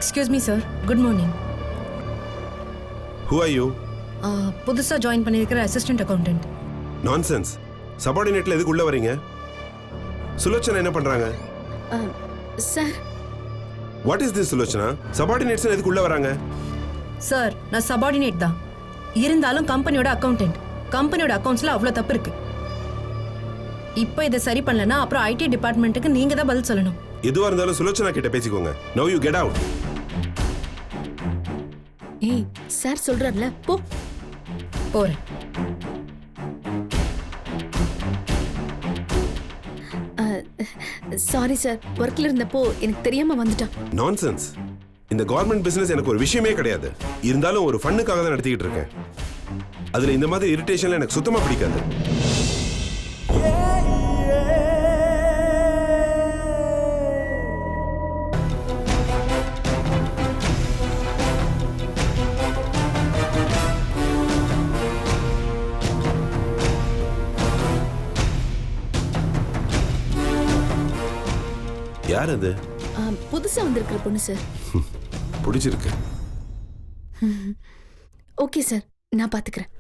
Excuse me sir, good morning. Who are you? புதுசாக join பண்ணியிருக்கிற assistant accountant. Nonsense. சபார்டினேட்ல எதுக்கு உள்ள வரீங்க? சுலோச்சனா என்ன பண்றாங்க? Sir. What is this Sulochana? Subordinates எதுக்கு உள்ள வராங்க? சார், நான் சபார்டினேட் தான். இருந்தாலும் கம்பெனியோட அக்கௌண்டன்ட். கம்பெனியோட அக்கௌண்ட்ஸ்ல அவ்வளோ தப்பு இருக்கு. இப்போ இதை சரி பண்ணலன்னா அப்புறம் ஐடி டிபார்ட்மெண்ட்டுக்கு நீங்க தான் பதில் சொல்லணும். எதுவா இருந்தாலும் சுலோச்சனா கிட்ட பேசிக்கோங்க. Now you get out. ஏய், சார் சொல்றாருல, போ. போறேன். சாரி சார், ஒர்க்ல இருந்தப்போ எனக்கு தெரியாம வந்துட்டான். நான்சென்ஸ். இந்த கவர்மெண்ட் பிசினஸ் எனக்கு ஒரு விஷயமே கிடையாது. இருந்தாலும் ஒரு ஃபன்னுக்காக தான் நடத்திக்கிட்டு இருக்கேன். அதுல இந்த மாதிரி இரிட்டேஷன்ல எனக்கு சுத்தமா பிடிக்காது. யார் அது? புதுசா வந்திருக்கிற பொண்ணு சார். பிடிச்சிருக்கு. ஓகே சார், நான் பாத்துக்கிறேன்.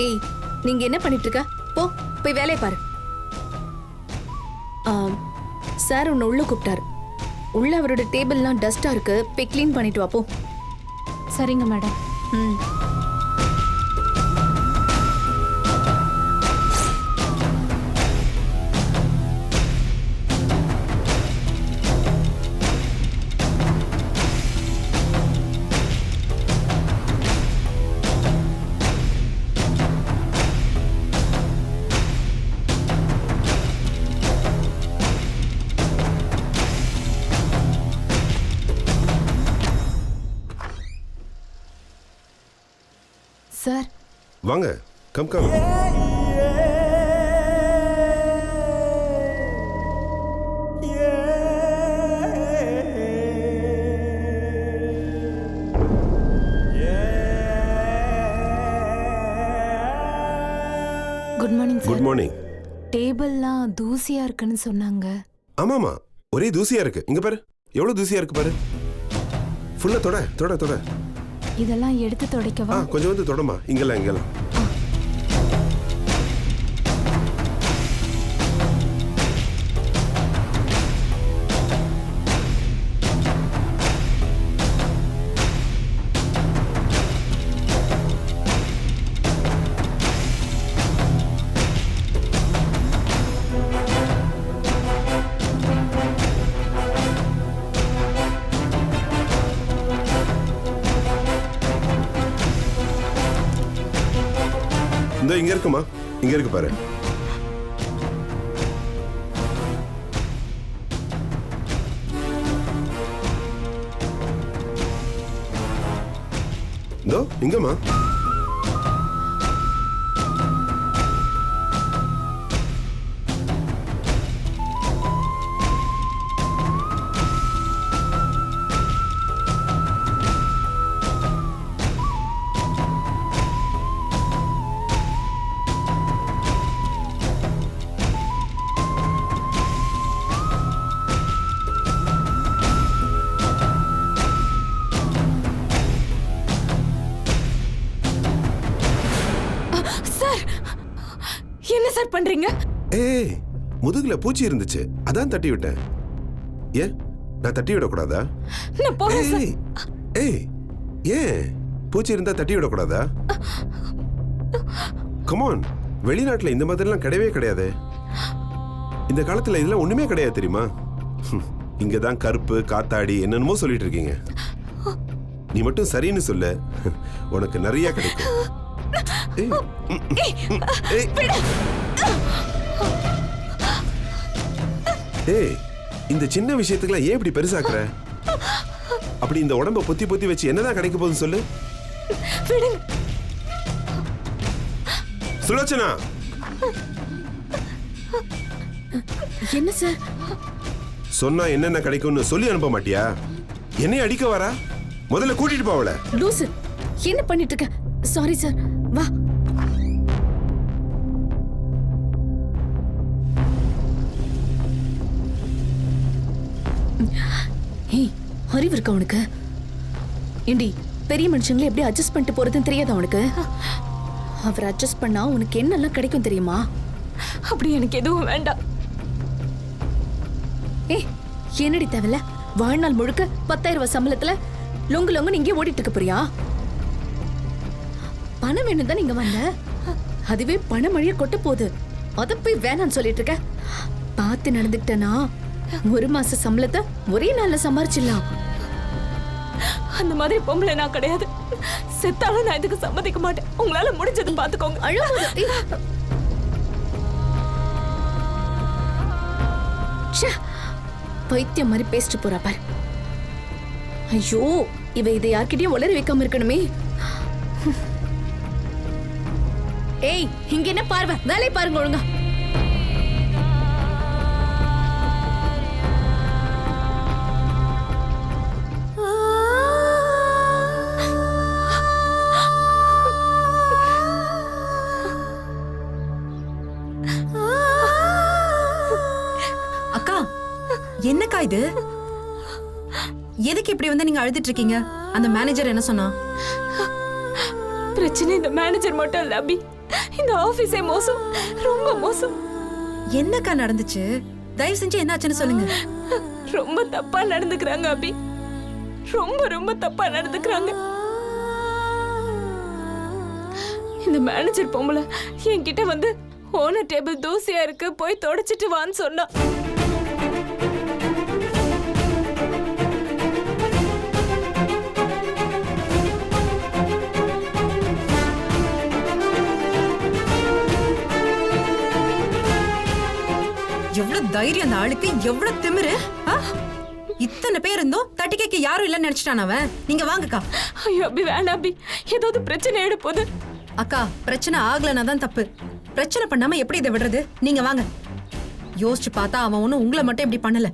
ஏய், நீங்க என்ன பண்ணிட்டு இருக்க? போய் வேலையை பாரு. சார் உன்னை உள்ள கூப்பிட்டாரு. உள்ள அவரோட டேபிள்லாம் டஸ்டா இருக்கு, போய் க்ளீன் பண்ணிட்டு வா. போ. சரிங்க மேடம். சார் வாங்க, come come. Good morning sir. Good morning. டேபிள்லாம் தூசியா இருக்குன்னு சொன்னாங்க. ஆமாமா, ஒரே தூசியா இருக்கு. இங்க பாரு, எவ்வளவு தூசியா இருக்கு பாரு. ஃபுல்லா தொட தொட தொட. இதெல்லாம் எடுத்து துடைக்கவா? கொஞ்சம் வந்து தொடமா. இங்கெல்லாம் இங்கெல்லாம். இந்த இங்க இருக்குமா? இங்க இருக்கு பாரு. இதோ இங்கம்மா. என்ன சார் பண்றீங்க? ஏய், முதுகுல பூச்சி இருந்துச்சு, அதான் தட்டி விட்டேன். ஏன் நான் தட்டி விடக்கூடாதா? நான் போறேன் சார். ஏய், ஏன் பூச்சி இருந்தா தட்டி விடக்கூடாதா? கமான், வெளிநாட்டுல இந்த மாதிரிலாம் கிடையவே கிடையாது. இந்த காலத்துல இதெல்லாம் ஒண்ணுமே கிடையாது தெரியுமா? இங்கதான் கருப்பு காத்தாடி என்னென்னமோ சொல்லிட்டு இருக்கீங்க. நீ மட்டும் சரின்னு சொல்லு, உனக்கு நிறைய கிடைக்கும். ஏய், இந்த சின்ன விஷயத்துக்குலாம் ஏன் இப்படி பெருசாக்குற? அப்படி இந்த உடம்ப பொத்தி பொத்தி வச்சு என்னதான் கிடைக்க போகுதுன்னு சொல்லு. சுலோச்சனா. என்ன சார்? சொன்னா என்னென்ன கிடைக்கும்னு சொல்லி அனுப்ப மாட்டியா? என்னைய அடிக்க வரா? முதல்ல கூட்டிட்டு போவல. லூசு, என்ன பண்ணிட்டு இருக்க? சாரி சார், வா. ஏய் அறிவு இருக்கா உனக்கு? ஏண்டி பெரிய மனுஷங்களை எப்படி அட்ஜஸ்ட் பண்ணிட்டு போறதுன்னு தெரியாதா உனக்கு? அவர் அட்ஜஸ்ட் பண்ணா உனக்கு என்னெல்லாம் கிடைக்கும் தெரியுமா? அப்படி எனக்கு எதுவும் வேண்டாம். ஏய் என்னடி தேவையில்ல? வாழ்நாள் முழுக்க 10,000 ரூபாய் சம்பளத்துல லொங்கு லொங்கு நீங்க ஓடிட்டு இருக்க போறியா? பணம் வேணும் தான் நீங்க வந்த, அதுவே பணம் மழைய கொட்ட போகுது. அத போய் வேணான்னு சொல்லிட்டு இருக்க. பார்த்து நடந்துக்கிட்டனா 1 மாச சம்பளத்தை ஒரே நாள்ல சம்பாரிச்சிடலாம். அந்த மாதிரி பொம்பளை நான் கிடையாது. செத்தாலும் நான் இதுக்கு சம்மதிக்க மாட்டேன். உங்களால முடிஞ்சது பாத்துக்கோங்க. அழுவாத. பைத்தியம் மாதிரி பேசிட்டு போறா பாரு. ஐயோ இவ இதை யார்கிட்டயும் உளறி வைக்காம இருக்கணுமே. ஏய் இங்க என்ன பார்வை? வேலை பாருங்க ஒழுங்கா. அக்கா என்னக்கா இது? எதுக்கு இப்படி வந்து நீங்க அழுதுட்டு இருக்கீங்க? அந்த மேனேஜர் என்ன சொன்னா? பிரச்சனை இந்த மேனேஜர் மட்டும் இல்ல அபி, இந்த ஆபீஸே மோசம், ரொம்ப மோசம். என்னக்கா நடந்துச்சு? தயவு செஞ்சு என்னாச்சுன்னு சொல்லுங்க. ரொம்ப தப்பா நடந்துக்கிறாங்க அபி, ரொம்ப ரொம்ப தப்பா நடந்துக்கிறாங்க. இந்த மேனேஜர் பொம்பளை என்கிட்ட வந்து ஓனர் டேபிள் தூசியா இருக்கு, போய் தொடச்சிட்டு வான்னு சொன்னா. எவ்வளவு தைரியம் அந்த ஆளுக்கு, எவ்வளவு திமிரு! இத்தனை பேர் இருந்தோம் தட்டி கேட்க யாரும் இல்லைன்னு நினைச்சிட்டான் அவன். நீங்க வாங்கக்கா. ஐயோ அபி வேண்டாம் அபி, ஏதாவது பிரச்சனை ஆயிட போகுது. அக்கா பிரச்சனை ஆகலன்னா தான் தப்பு. பிரச்சனை பண்ணாம எப்படி இதை விடுறது? நீங்க வாங்க. யோசிச்சு பார்த்தா அவன் ஒன்னும் உங்களை மட்டும் இப்படி பண்ணல,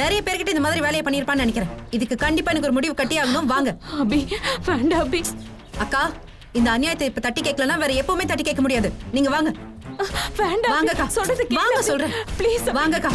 நிறைய பேர்கிட்ட இந்த மாதிரி வேலையை பண்ணிருப்பான்னு நினைக்கிறேன். இதுக்கு கண்டிப்பா எனக்கு ஒரு முடிவு கட்டி ஆகணும். வாங்க. அபி வேண்டாம் அபி. அக்கா இந்த அநியாயத்தை இப்ப தட்டி கேட்கலன்னா வேற எப்பவுமே தட்டி கேட்க முடியாது. நீங்க வாங்க. வேண்டாம் வாங்கக்கா. சொல்றது வாங்க சொல்றேன். ப்ளீஸ் வாங்கக்கா.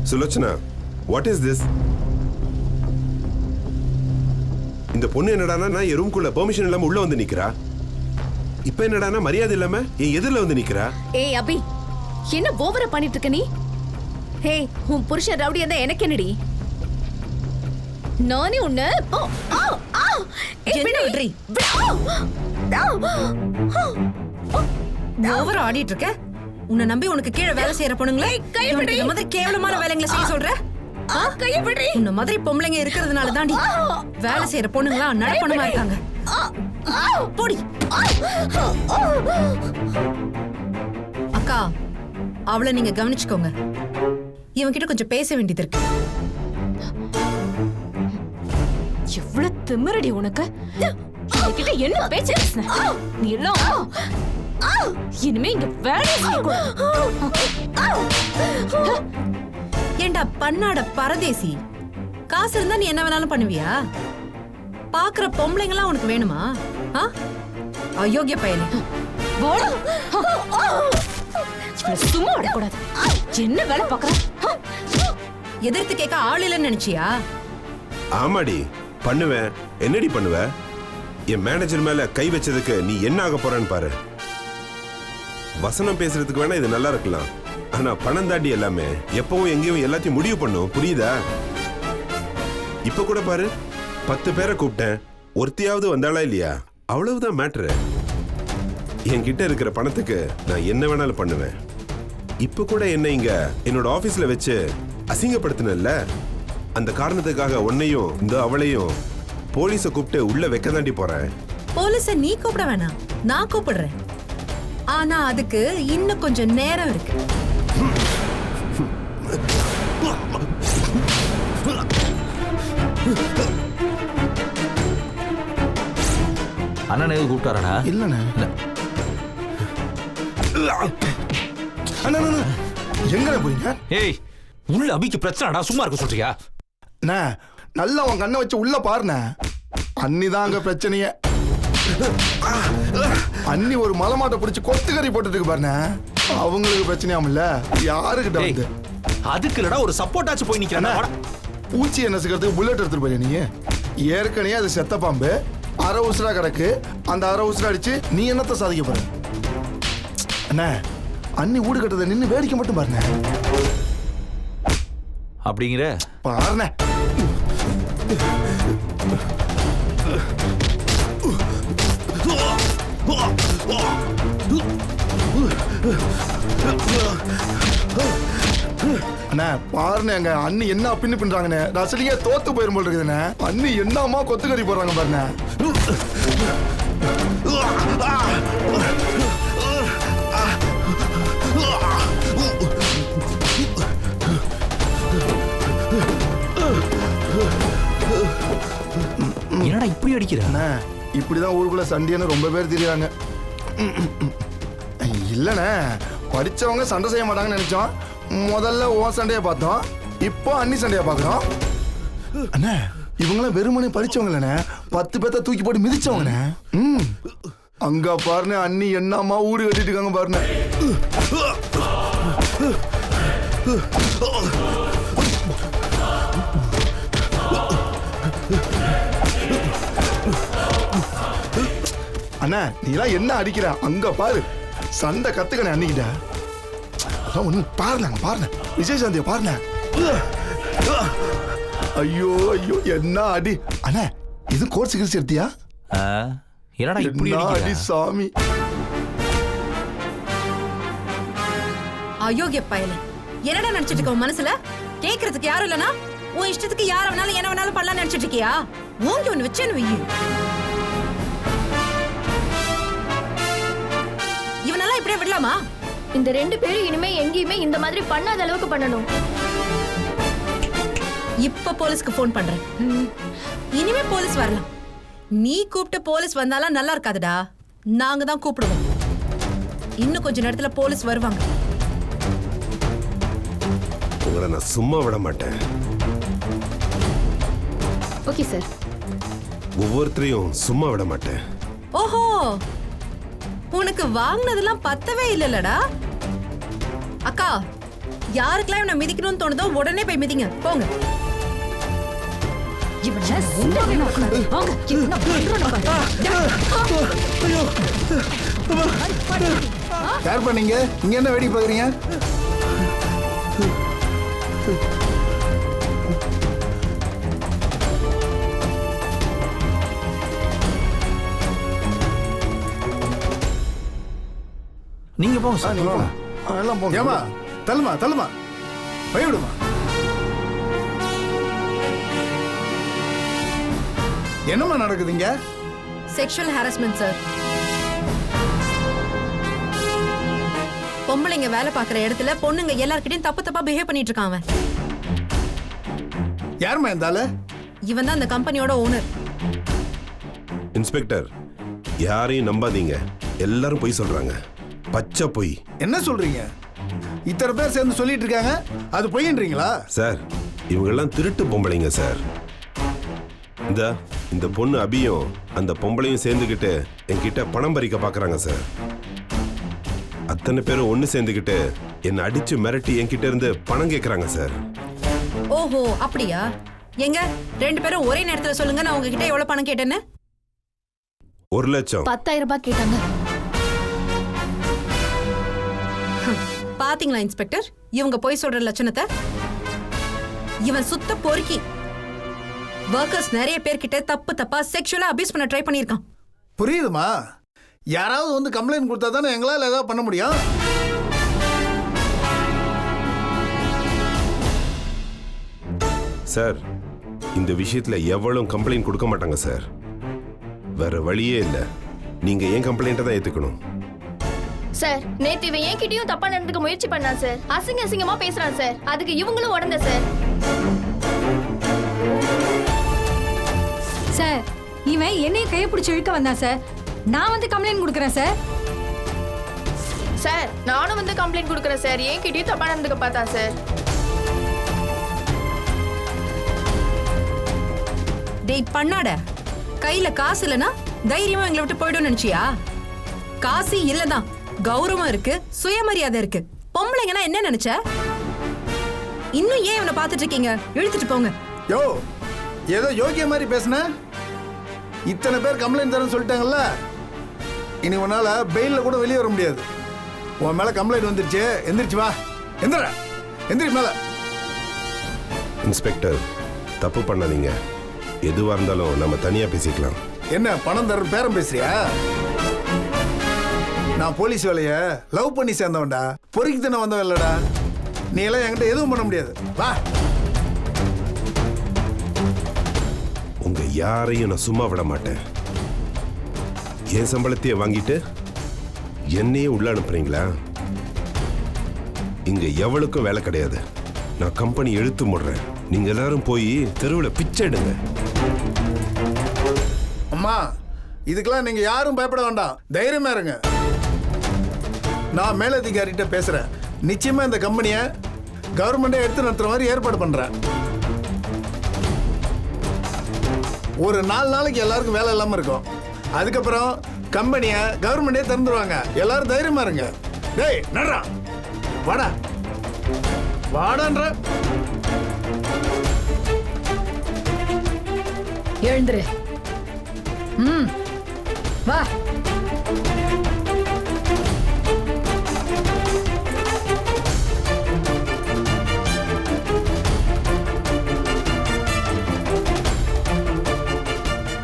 Sulochana, what is this? இந்த பொண்ணு என்னடானா நான் என் ரூம்குள்ள பெர்மிஷன் இல்லாம உள்ள வந்து நிக்கிறா. இப்ப என்னடானா மரியாதை இல்லாம என் எதிரில வந்து நிக்கிறா. ஏய் அபி என்ன ஓவரா பண்ணிட்டு இருக்க நீ? ஹேய் உன் புருஷன் ரவுடியா தான் எனக்கு என்னடி? நானே உன்னை என்ன விட்றி? ஓவர் ஆடிட்டு இருக்க. உன்னை நம்பி உனக்கு கீழே வேலை செய்யற பொண்ணுங்களே இந்த மாதிரி கேவலமான வேலைங்களை செய்ய சொல்ற? உன்ன மாதிரி பொம்பளைங்க இருக்கிறதுனால தாண்டி வேலை செய்யற பொண்ணுங்களா நடப்பணமா இருக்காங்க. போடி. அக்கா அவளை நீங்க கவனிச்சுக்கோங்க. இவன் கிட்ட கொஞ்சம் பேச வேண்டியது இருக்கு. எவ்வளவு திமிரடி உனக்கு! என்கிட்ட என்ன பேச்சு நீ எல்லாம்? இனிமே இங்க வேலை ஏண்டா பண்ணாட பரதேசி, காசு இருந்தா நீ என்ன வேணாலும் பண்ணுவியா? பாக்குற பொம்பளைங்களா உனக்கு வேணுமா? அயோக்கிய பயலே. சும்மா விடக்கூடாது. என்ன வேலை பாக்குற? எதிர்த்து கேட்க ஆள் இல்லைன்னு நினைச்சியா? ஆமாடி பண்ணுவேன். என்னடி பண்ணுவ? என் மேனேஜர் மேல கை வச்சதுக்கு நீ என்ன ஆக போறன்னு பாரு. வசனம் பேசுறதுக்கு வேணா இது நல்லா இருக்கலாம், ஆனா பணம் தாண்டி எல்லாமே எப்பவும் எங்கேயும் எல்லாத்தையும் முடிவு பண்ணும். புரியுதா? இப்ப கூட பாரு, 10 பேரை கூப்பிட்டேன், ஒருத்தியாவது வந்தாளா இல்லையா? அவ்வளவுதான் மேட்ரு. என்கிட்ட இருக்கிற பணத்துக்கு நான் என்ன வேணாலும் பண்ணுவேன். இப்ப கூட என்ன இங்க என்னோட ஆபீஸ்ல வச்சு அசிங்கப்படுத்தினல்ல, அந்த காரணத்துக்காக உன்னையும் இந்த அவளையும் போலீஸ கூப்பிட்டு உள்ள வைக்க தாண்டி போறேன். போலீஸ நீ கூப்பிட வேணாம், நான் கூப்பிடுறேன். ஆனா அதுக்கு இன்னும் கொஞ்சம் நேரம் இருக்கு. அண்ணன் எதுவும் கூப்பிட்டாராடா? இல்லண்ணே. அண்ணா எங்கண்ணே போறீங்க? ஏய், உள்ள அபிக்கு பிரச்சனைடா, சும்மா இருக்க சொல்றியா? அண்ணா நல்லா உன் கண்ணை வச்சு உள்ள பாருண்ணே. அண்ணிதான் அங்க பிரச்சனையே. அண்ணி ஒரு மலைமாட்டை பிடிச்சி கொத்துக்கறி போட்டுட்டு பாருண்ணே. அவங்களுக்கு பிரச்சனையாமல்ல யாருக்கிட்ட வந்து அதுக்கு இல்லடா, ஒரு சப்போர்ட் ஆச்சு போய் நிக்கிறேன். பூச்சி என்ன செய்யறதுக்கு புல்லட் எடுத்துட்டு போய் நீ ஏற்கனவே அது செத்த பாம்பு அரை உசுரா கிடக்கு. அந்த அரை உசுரா அடிச்சு நீ என்னத்த சாதிக்க போற? அண்ணா அண்ணி வீடு கட்டதை நின்று வேடிக்கை மட்டும் பாருண்ணே. அப்படிங்கிற பாருண்ணே. அண்ணா பாருண்ணே, எங்க அண்ணி என்ன பின்னு பின்றாங்கண்ணே. ரசலிங்க தோத்து போயிரும் போல் இருக்குதுண்ணே. அண்ணி என்னமா கொத்துக்கறி போடுறாங்க பாருண்ணே. என்னடா இப்படி அடிக்கிற? அண்ணா இப்படிதான் ஊருக்குள்ள சண்டைன்னு ரொம்ப பேர் தெரியாங்க. இல்லண்ணே, படிச்சவங்க சண்டை செய்ய மாட்டாங்கன்னு நினைச்சோம். முதல்ல ஓ சண்டையை பார்த்தோம், இப்போ அண்ணி சண்டையை பார்க்குறோம். அண்ணா இவங்களாம் வெறுமனே படிச்சவங்க இல்லைண்ணே, 10 பேர்த்த தூக்கி போட்டு மிதிச்சவங்கண்ணே. அங்க பாருண்ணே அண்ணி என்னம்மா ஊடு கட்டிட்டு இருக்காங்க பாருண்ணே. அண்ணா நீலாம் என்ன அடிக்கிற? அங்க பாரு சண்டை கத்துக்கணே அன்னிக்கிட்ட. அதான் ஒண்ணு பாருங்க பாருங்க, விஜயசாந்திய பாருங்க. ஐயோ ஐயோ என்ன அடி. அண்ணா இது கோர்ஸ் கிரிச்சு எடுத்தியா? என்னடா இப்படி அடி அடிக்கிற? சாமி. அயோக்கிய பயலே, என்னடா நினைச்சிட்டு இருக்க உன் மனசுல? கேக்குறதுக்கு யாரும் இல்லனா உன் இஷ்டத்துக்கு யார வேணாலும் என்ன வேணாலும் பண்ணலாம் நினைச்சிட்டு இருக்கியா? ஓங்கி ஒண்ணு வச்சேன்னு வெயி. இவனெல்லாம் இப்படியே விடலாமா? இந்த 2 பேரும் இனிமே எங்கேயுமே இந்த மாதிரி பண்ணாத அளவுக்கு பண்ணணும். இப்ப போலீஸ்க்கு போன் பண்றேன். இனிமே போலீஸ் வரலாம். நீ கூப்பிட்டு போலீஸ் வந்தாலும் நல்லா இருக்காதுடா. நாங்க தான் கூப்பிடுவோம். இன்னும் கொஞ்ச நேரத்துல போலீஸ் வருவாங்க. உங்களை நான் சும்மா விட மாட்டேன். Okay sir. ஒவ்வொருத்தரையும் சும்மா விட மாட்டேன். ஓஹோ, உனக்கு வாங்கினதெல்லாம் பத்தவே இல்லலடா. அக்கா, யாருக்கெல்லாம் இவனை மிதிக்கணும்னு தோணுதோ உடனே போய் மிதிங்க போங்க. யார் பண்ணீங்க? இங்க என்ன வேடிக்கை பாக்குறீங்க? நீங்க போங்க சார். எல்லாம் போங்க. ஏமா தள்ளுமா தள்ளுமா போய்விடுமா. என்னம்மா நடக்குதுங்க? Sexual harassment sir. பொம்பளைங்க வேலை பார்க்குற இடத்துல பொண்ணுங்க எல்லார்கிட்டயும் தப்பு தப்பா பிஹேவ் பண்ணிட்டு இருக்கான் அவன். யாருமா இருந்தால? இவன் தான் அந்த கம்பெனியோட ஓனர். இன்ஸ்பெக்டர், யாரையும் நம்பாதீங்க. எல்லாரும் பொய் சொல்றாங்க. பச்சை பொய். என்ன சொல்றீங்க? இத்தனை பேர் சேர்ந்து சொல்லிட்டு இருக்காங்க, அது பொய்ன்றீங்களா? சார், இவங்கெல்லாம் திருட்டு பொம்பளைங்க சார். இந்த பொண்ணு அபியும் அந்த பொம்பளையும் சேர்ந்துக்கிட்டு என்கிட்ட பணம் பறிக்க பாக்குறாங்க சார். அத்தனை பேரும் ஒண்ணு சேர்ந்துக்கிட்டு என்னை அடிச்சு மிரட்டி என்கிட்ட இருந்து பணம் கேட்கறாங்க சார். ஓஹோ, அப்படியா? எங்க 2 பேரும் ஒரே நேரத்துல சொல்லுங்க, நான் உங்ககிட்ட எவ்வளவு பணம் கேட்டேன்னு. 1 லட்சம். 10,000 ரூபாய் கேட்டாங்க. பாத்தீங்களா இன்ஸ்பெக்டர், இவங்க போய் சொல்ற லட்சணத்தை? இவன் சுத்த பொறுக்கி. வர்க்கர்ஸ் நிறைய பேர்கிட்ட தப்பு தப்பா செக்ஷுவலா அபியூஸ் பண்ண ட்ரை பண்ணிருக்கான். புரியுதுமா? யாராவது வந்து கம்ப்ளைண்ட் கொடுத்தா தானே எங்களால் ஏதாவது பண்ண முடியும். சார், இந்த விஷயத்துல எவ்வளவு கம்ப்ளைண்ட் கொடுக்க மாட்டாங்க சார். வேற வழியே இல்லை. நீங்க ஏன் கம்ப்ளைண்ட்டை தான் ஏத்துக்கணும். சார், நேத்து இவன் என்கிட்டயும் தப்பா நடந்துக்க முயற்சி பண்ணான் சார். அசிங்கமா பேசுறான் சார். அதுக்கு இவங்களும் உடந்த சார். சார் இவன் என்னையும் கையை பிடிச்சி இழுக்க வந்தான் சார். நான் வந்து கம்ப்ளைண்ட் கொடுக்குறேன் சார். சார் நானும் வந்து கம்ப்ளைண்ட் கொடுக்குறேன் சார். என்கிட்டயும் தப்பா நடந்துக்க பார்த்தான் சார். டேய் பண்ணாட, கையில காசு இல்லனா தைரியமா எங்களை விட்டு போய்டும் நினைச்சியா? காசு இல்லதான், கௌரவம் இருக்கு, சுயமரியாதை இருக்கு. பொம்பளைங்கன்னா என்ன நினைச்ச? இன்னும் ஏன் இவனை பார்த்துட்டு இருக்கீங்க? இழுத்துட்டு போங்க. யோ ஏதோ யோகிய மாதிரி பேசுன. இத்தனை பேர் கம்ப்ளைண்ட் தரேன்னு சொல்லிட்டாங்கல்ல, இனி உன்னால பெயில்ல கூட வெளியே வர முடியாது. உன் மேல கம்ப்ளைண்ட் வந்துருச்சு. எந்திரிச்சு வா. எந்திரி மேல. இன்ஸ்பெக்டர், தப்பு பண்ணாதீங்க. எதுவா இருந்தாலும் நம்ம தனியா பேசிக்கலாம். என்ன பணம் தர பேரம் பேசுறியா? நான் போலீஸ் வேலைய லவ் பண்ணி சேர்ந்தவன்டா, பொறுக்கி தானே வந்தவன் இல்லடா. நீ எல்லாம் என்கிட்ட எதுவும் பண்ண முடியாது. வா. உங்க யாரையும் நான் சும்மா விட மாட்டேன். என் சம்பளத்தையே வாங்கிட்டு என்னையே உள்ள அனுப்புறீங்களா? இங்க எவளுக்கும் வேலை கிடையாது. நான் கம்பெனி இழுத்து முடுறேன். நீங்க எல்லாரும் போய் தெருவில் பிச்சை எடுங்க. அம்மா, இதுக்கெல்லாம் நீங்க யாரும் பயப்பட வேண்டாம். தைரியமா இருங்க. நான் மேலதிகாரிகிட்ட பேசுறேன். நிச்சயமா இந்த கம்பெனியை கவர்மெண்டே எடுத்து நடத்துற மாதிரி ஏற்பாடு பண்றேன். ஒரு 4 நாளைக்கு எல்லாருக்கும் வேலை இல்லாம இருக்கும். அதுக்கப்புறம் கம்பெனியை கவர்மெண்டே திறந்துருவாங்க. எல்லாரும் தைரியமா இருங்க. டேய் நடரா, வாடா வாடான்ற. எழுந்துரு. வா.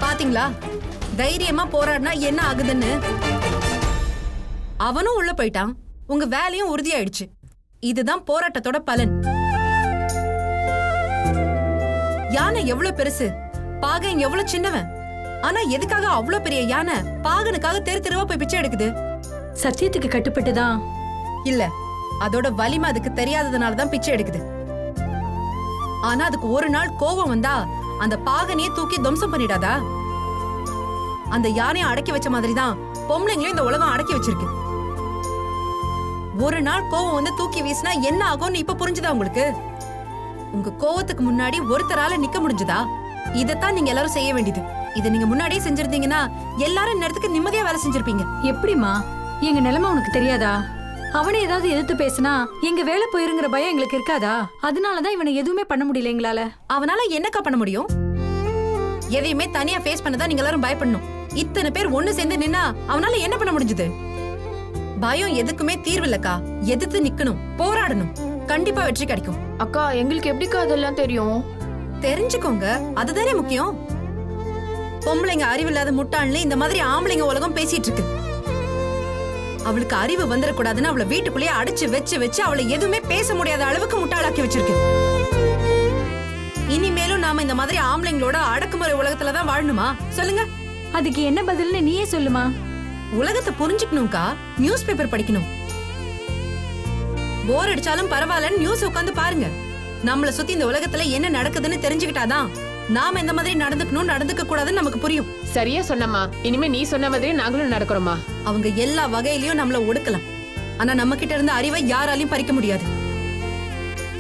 பாத்தீங்களா தைரியமா போராடினா என்ன ஆகுதுன்னு? அவனும் உள்ள போயிட்டான், உங்க வேலையும் உறுதியாயிடுச்சு. இதுதான் போராட்டத்தோட பலன். யானை எவ்வளவு பெருசு, பாகன் எவ்வளவு சின்னவன். ஆனா எதுக்காக அவ்வளவு பெரிய யானை பாகனுக்காக தெரு தெருவா போய் பிச்சை எடுக்குது? சத்தியத்துக்கு கட்டுப்பட்டுதான் இல்ல, அதோட வலிமை அதுக்கு தெரியாததுனாலதான் பிச்சை எடுக்குது. ஆனா அதுக்கு ஒரு நாள் கோபம் வந்தா அந்த பாகனையே தூக்கி துவம்சம் பண்ணிடாதா? அந்த யானையை அடக்கி வச்ச மாதிரிதான் பொம்பளைங்களையும் இந்த உலகம் அடக்கி வச்சிருக்கு. ஒரு நாள் கோவம் வந்து தூக்கி வீசினா என்ன ஆகும்னு இப்ப புரிஞ்சுதா உங்களுக்கு? உங்க கோவத்துக்கு முன்னாடி ஒருத்தரால நிக்க முடிஞ்சுதா? இதத்தான் நீங்க எல்லாரும் செய்ய வேண்டியது. இதை நீங்க முன்னாடியே செஞ்சிருந்தீங்கன்னா எல்லாரும் நேரத்துக்கு நிம்மதியா வேலை செஞ்சிருப்பீங்க. எப்படிமா? எங்க நிலைமை உனக்கு தெரியாதா? அவனை ஏதாவது எதிர்த்து பேசினா எங்க வேலை போயிருங்கிற பயம் எங்களுக்கு இருக்காதா? அதனாலதான் இவனை எதுவுமே பண்ண முடியல எங்களால. அவனால என்னக்கா பண்ண முடியும்? எதையுமே தனியா ஃபேஸ் பண்ணதான் நீங்க எல்லாரும் பயப்படணும். இத்தனை பேர் ஒண்ணு சேர்ந்து நின்னா அவனால என்ன பண்ண முடிஞ்சது? பயம் எதுக்குமே தீர்வு இல்லக்கா. எதிர்த்து நிக்கணும், போராடணும். கண்டிப்பா வெற்றி கிடைக்கும். அக்கா எங்களுக்கு எப்படிக்கா அதெல்லாம் தெரியும்? தெரிஞ்சுக்கோங்க, அதுதானே முக்கியம். பொம்பளைங்க அறிவில்லாத முட்டாள்னு இந்த மாதிரி ஆம்பளைங்க உலகம் பேசிட்டு இருக்கு. அவளுக்கு அறிவு வந்துடக்கூடாதுன்னு அவளை வீட்டுக்குள்ளேயே அடைச்சு வச்சு வச்சு அவளை எதுவுமே பேச முடியாத அளவுக்கு முட்டாளாக்கி வச்சிருக்கு. இனிமேலும் நாம இந்த மாதிரி ஆம்பளைங்களோட அடக்குமுறை உலகத்துலதான் வாழணுமா? சொல்லுங்க. அதுக்கு என்ன பதில்னு நீயே சொல்லுமா. உலகத்தை புரிஞ்சுக்கணும்க்கா. நியூஸ் பேப்பர் படிக்கணும். போர் அடிச்சாலும் பரவாயில்லன்னு நியூஸ் உட்காந்து பாருங்க. நம்மள சுத்தி இந்த உலகத்துல என்ன நடக்குதுன்னு தெரிஞ்சுக்கிட்டாதான் நாம இந்த மாதிரி நடந்துக்கணும், நடந்துக்க கூடாதுன்னு நமக்கு புரியும். சரியா சொன்னம்மா. இனிமே நீ சொன்ன மாதிரி நாங்களும் நடக்கிறோமா. அவங்க எல்லா வகையிலயும் நம்மள ஒடுக்கலாம். ஆனா நம்ம கிட்ட இருந்த அறிவை யாராலையும் பறிக்க முடியாது.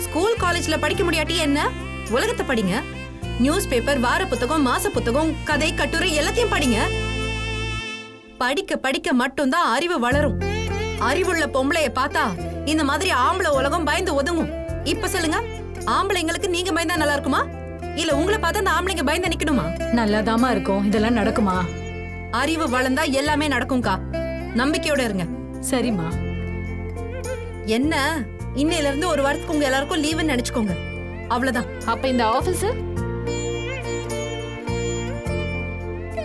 ஸ்கூல் காலேஜ்ல படிக்க முடியாட்டி என்ன, உலகத்தை படிங்க. நியூஸ் பேப்பர், வார புத்தகம், மாச புத்தகம், கதை, கட்டுரை எல்லாத்தையும் படிங்க. படிக்க படிக்க மட்டும்தான் அறிவு வளரும். அறிவுள்ள பொம்பளைய பார்த்தா இந்த மாதிரி ஆம்பளை உலகம் பயந்து ஒதுங்கும். இப்ப சொல்லுங்க, ஆம்பளைங்களுக்கு நீங்க பயந்தா நல்லா இருக்குமா, இல்ல உங்களை பார்த்தா அந்த ஆம்பளைங்க பயந்து நிக்கணுமா? நல்லாதாமா இருக்கும். இதெல்லாம் நடக்குமா? அறிவு வளர்ந்தா எல்லாமே நடக்கும்க்கா. நம்பிக்கையோட இருங்க. சரிம்மா. என்ன, இன்னையில இருந்து ஒரு வாரத்துக்கு உங்க எல்லாருக்கும் லீவுன்னு நினைச்சுக்கோங்க. அவ்வளவுதான். அப்ப இந்த ஆபீஸ்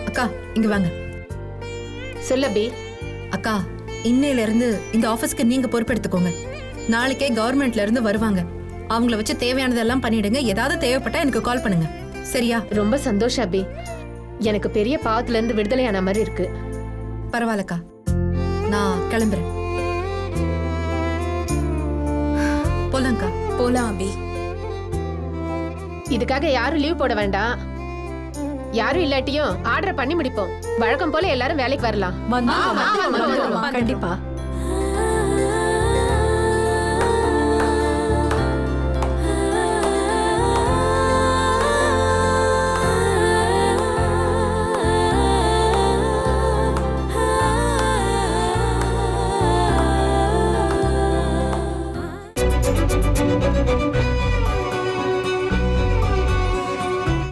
அக்கா இங்க வாங்க. சொல்லபி. அக்கா, இன்னையில இருந்து இந்த ஆபீஸ்க்கு நீங்க பொறுப்பெடுத்துக்கோங்க. நாளைக்கே கவர்மெண்ட்ல இருந்து வருவாங்க. அவங்கள வச்சு தேவையானதெல்லாம் பண்ணிடுங்க. ஏதாவது தேவைப்பட்டா எனக்கு கால் பண்ணுங்க. சரியா? ரொம்ப சந்தோஷம் அபி. எனக்கு பெரிய பாவத்துல இருந்து விடுதலையான மாதிரி இருக்கு. பரவாயில்லக்கா, நான் கிளம்புறேன். போலாம்க்கா. போலாம் அபி. இதுக்காக யாரும் லீவ் போட வேண்டாம். யாரும் இல்லாட்டியும் ஆர்டர் பண்ணி முடிப்போம். வழக்கம் போல எல்லாரும் வேலைக்கு வரலாம். வந்துருவோம், கண்டிப்பா.